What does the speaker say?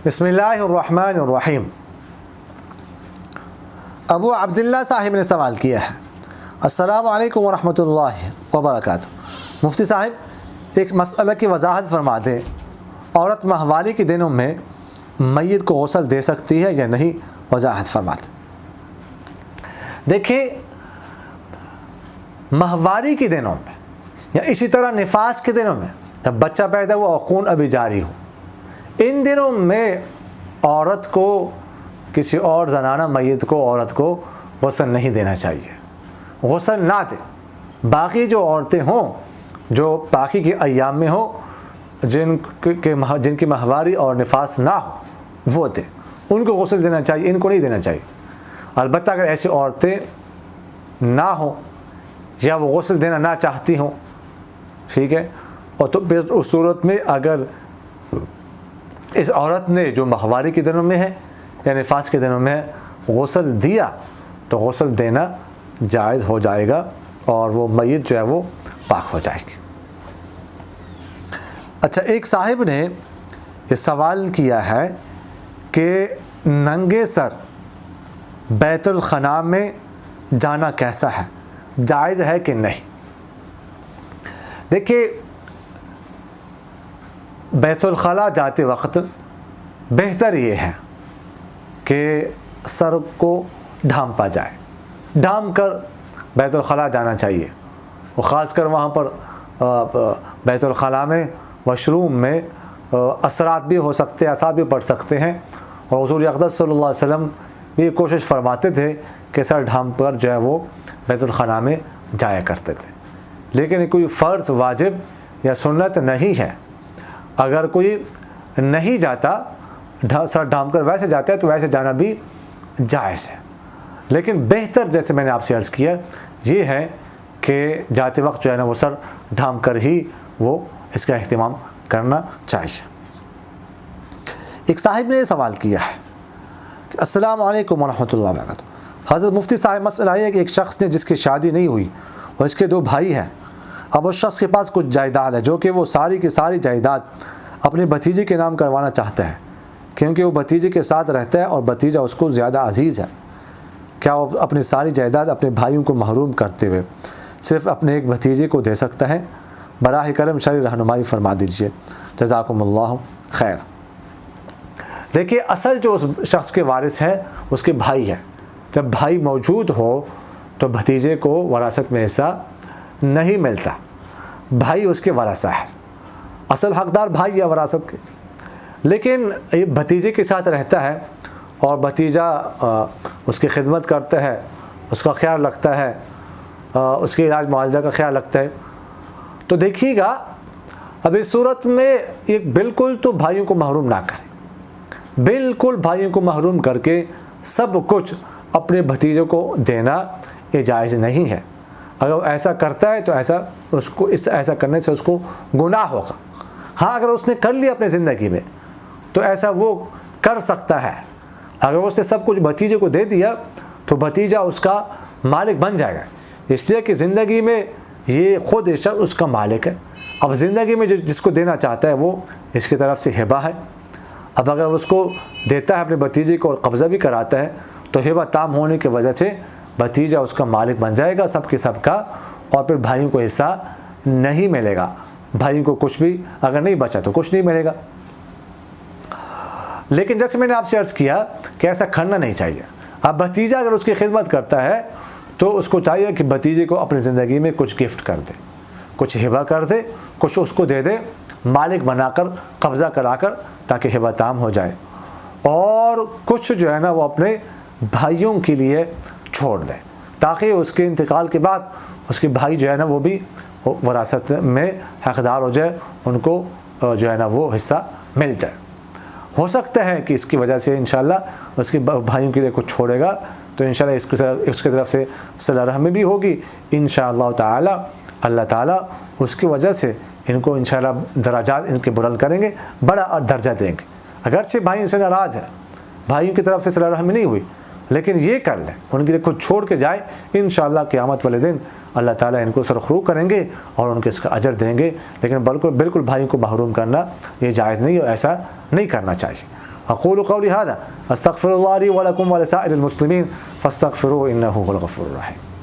بسم اللہ الرحمن الرحیم۔ ابو عبداللہ صاحب نے سوال کیا ہے، السلام علیکم ورحمۃ اللہ وبرکاتہ۔ مفتی صاحب ایک مسئلہ کی وضاحت فرما دیں، عورت ماہواری کے دنوں میں میت کو غسل دے سکتی ہے یا نہیں، وضاحت فرما دیں۔ دیکھیں، ماہواری کے دنوں میں یا اسی طرح نفاس کے دنوں میں جب بچہ پیدا ہوا اور خون ابھی جاری ہو، ان دنوں میں عورت کو، کسی اور زنانہ میت کو، عورت کو غسل نہیں دینا چاہیے، غسل نہ دے۔ باقی جو عورتیں ہوں جو باقی کے ایام میں ہوں، جن کی ماہواری اور نفاس نہ ہو، وہ دے، ان کو غسل دینا چاہیے، ان کو نہیں دینا چاہیے۔ البتہ اگر ایسی عورتیں نہ ہوں یا وہ غسل دینا نہ چاہتی ہوں، ٹھیک ہے، اور تو پھر اس صورت میں اگر اس عورت نے جو ماہواری کے دنوں میں ہے یا نفاس کے دنوں میں غسل دیا تو غسل دینا جائز ہو جائے گا اور وہ میت جو ہے وہ پاک ہو جائے گی۔ اچھا، ایک صاحب نے یہ سوال کیا ہے کہ ننگے سر بیت الخلاء میں جانا کیسا ہے، جائز ہے کہ نہیں؟ دیکھیے، بیت الخلاء جاتے وقت بہتر یہ ہے کہ سر کو ڈھانپا جائے، ڈھانپ کر بیت الخلاء جانا چاہیے۔ وہ خاص کر وہاں پر بیت الخلاء میں واش روم میں اثرات بھی ہو سکتے ہیں، اثرات بھی پڑ سکتے ہیں، اور حضور اقدس صلی اللہ علیہ وسلم بھی کوشش فرماتے تھے کہ سر ڈھانپ کر جو ہے وہ بیت الخلاء میں جایا کرتے تھے۔ لیکن کوئی فرض، واجب یا سنت نہیں ہے۔ اگر کوئی نہیں جاتا، سر ڈھانپ کر ویسے جاتا ہے تو ویسے جانا بھی جائز ہے، لیکن بہتر جیسے میں نے آپ سے عرض کیا یہ ہے کہ جاتے وقت جو ہے نا وہ سر ڈھانپ کر ہی وہ اس کا اہتمام کرنا چاہیے۔ ایک صاحب نے یہ سوال کیا ہے کہ السلام علیکم ورحمۃ اللہ وبرکاتہ۔ حضرت مفتی صاحب، مسئلہ یہ ہے کہ ایک شخص نے جس کی شادی نہیں ہوئی اور اس کے 2 بھائی ہیں، اب اس شخص کے پاس کچھ جائیداد ہے جو کہ وہ ساری کی ساری جائیداد اپنے بھتیجے کے نام کروانا چاہتا ہے، کیونکہ وہ بھتیجے کے ساتھ رہتا ہے اور بھتیجا اس کو زیادہ عزیز ہے۔ کیا وہ اپنی ساری جائیداد اپنے بھائیوں کو محروم کرتے ہوئے صرف اپنے ایک بھتیجے کو دے سکتا ہے؟ براہ کرم شرعی رہنمائی فرما دیجیے، جزاکم اللہ خیر۔ دیکھیے، اصل جو اس شخص کے وارث ہے اس کے بھائی ہے۔ جب بھائی موجود ہو تو بھتیجے کو وراثت میں حصہ نہیں ملتا، بھائی اس کے ورثہ ہے، اصل حقدار بھائی ہے وراثت کے۔ لیکن یہ بھتیجے کے ساتھ رہتا ہے اور بھتیجا اس کی خدمت کرتا ہے، اس کا خیال رکھتا ہے، اس کے علاج معالجہ کا خیال رکھتا ہے، تو دیکھیے گا اب اس صورت میں یہ بالکل تو بھائیوں کو محروم نہ کرے، بالکل بھائیوں کو محروم کر کے سب کچھ اپنے بھتیجے کو دینا یہ جائز نہیں ہے۔ اگر وہ ایسا کرتا ہے تو ایسا کرنے سے اس کو گناہ ہوگا۔ ہاں، اگر اس نے کر لیا اپنے زندگی میں تو ایسا وہ کر سکتا ہے۔ اگر اس نے سب کچھ بھتیجے کو دے دیا تو بھتیجا اس کا مالک بن جائے گا، اس لیے کہ زندگی میں یہ خود شخص اس کا مالک ہے۔ اب زندگی میں جس کو دینا چاہتا ہے وہ اس کی طرف سے ہبہ ہے۔ اب اگر اس کو دیتا ہے اپنے بھتیجے کو اور قبضہ بھی کراتا ہے تو ہبہ تام ہونے کی وجہ سے بھتیجا اس کا مالک بن جائے گا سب کے سب کا، اور پھر بھائیوں کو حصہ نہیں ملے گا۔ بھائیوں کو کچھ بھی اگر نہیں بچا تو کچھ نہیں ملے گا۔ لیکن جیسے میں نے آپ سے عرض کیا کہ ایسا کرنا نہیں چاہیے۔ اب بھتیجا اگر اس کی خدمت کرتا ہے تو اس کو چاہیے کہ بھتیجے کو اپنی زندگی میں کچھ گفٹ کر دے، کچھ ہبہ کر دے، کچھ اس کو دے دے، مالک بنا کر، قبضہ کرا کر، تاکہ ہبہ تام ہو جائے، اور کچھ جو ہے نا وہ اپنے بھائیوں کے لیے چھوڑ دے، تاکہ اس کے انتقال کے بعد اس کے بھائی جو ہے نا وہ بھی وراثت میں حقدار ہو جائے، ان کو جو ہے نا وہ حصہ مل جائے۔ ہو سکتا ہے کہ اس کی وجہ سے انشاءاللہ اس کے بھائیوں کے لیے کچھ چھوڑے گا تو انشاءاللہ اس کی طرف سے صلہ رحمی بھی ہوگی انشاءاللہ تعالی۔ اللہ تعالیٰ اس کی وجہ سے ان کو انشاءاللہ درجات ان کے بلند کریں گے، بڑا درجہ دیں گے۔ اگرچہ بھائیوں سے ناراض ہے، بھائیوں کی طرف سے صلہ رحمی نہیں ہوئی، لیکن یہ کر لیں، ان کے لیے کچھ چھوڑ کے جائے، انشاءاللہ قیامت والے دن اللہ تعالیٰ ان کو سرخرو کریں گے اور ان کو اس کا اجر دیں گے۔ لیکن بالکل بھائیوں کو محروم کرنا یہ جائز نہیں، اور ایسا نہیں کرنا چاہیے۔ اقول قولی ھذا استغفر اللہ لی ولکم ولسائر المسلمین فاستغفروہ انہ هو الغفور الرحیم.